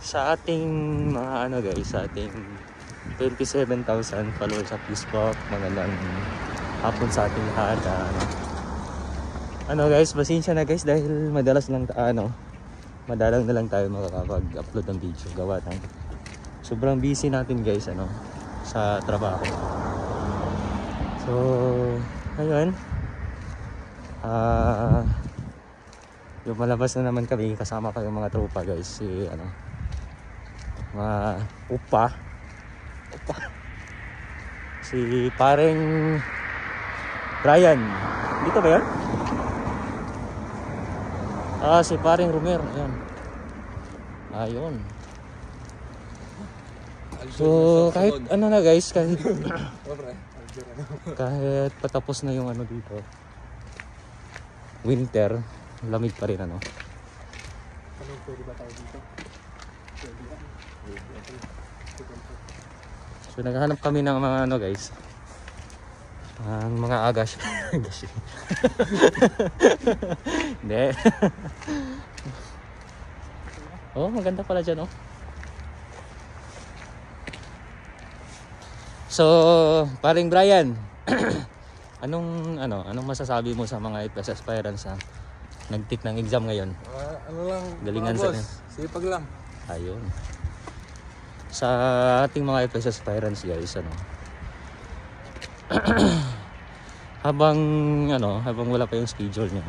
Sa ating mga ano guys, sa ating 27,000 followers sa Facebook. Magandang hapon sa ating lahat. Guys, pasensya na guys dahil madalang na lang tayo makakapag-upload ng video gawa ng sobrang busy natin guys sa trabaho. So ayun, lumalabas na naman kami kasama ko yung mga tropa guys, mga upa si paring Brian, dito ba yan? Si paring Romer, ayun. So kahit na guys, kahit patapos na yung dito winter, lamig pa rin Pwede ba tayo dito? So naghahanap kami ng mga guys, ang mga agash. Hindi. Maganda pala dyan So paring Brian, anong masasabi mo sa mga IPS aspirants nag-take ng exam ngayon? Galingan sa sipag lang. Ayun. Sa ating mga IPS aspirants guys, habang wala pa yung schedule nyo,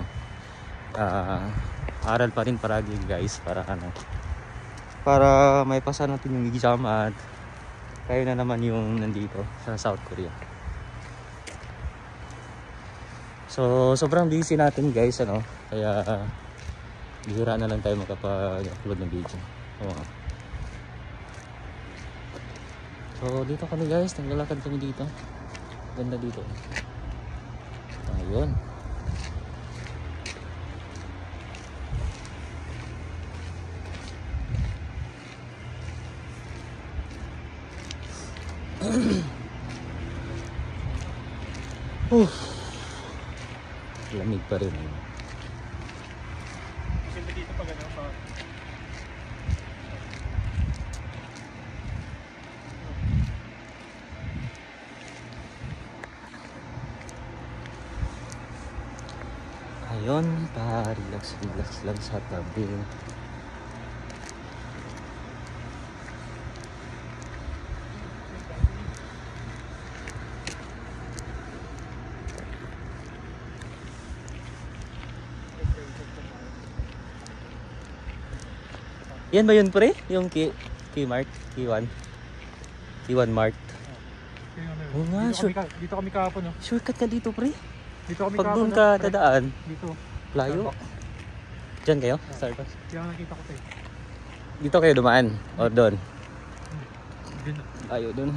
aral pa rin paragi guys, para may pasa natin yung exam at kayo na naman yung nandito sa South Korea. So sobrang busy natin guys, kaya bihira na lang tayo makapag-upload ng video. So dito kami guys, naglalakad kami dito. Ganda dito. Ayun. Lamig pa rin. Siyempre dito pag Ayun, pa-relax lang sa tabi. Yan ba yun pre? Yung Kmart? K1 Mart? Oo nga, dito kami kahapon. Shortcut ka dito pre? Dito kami pag kahapon. doon ka dadaan, Dito. layo. Diyan kayo? Starbucks? Kaya nakita ko Dito kayo dumaan? O doon? Din. Ayo doon.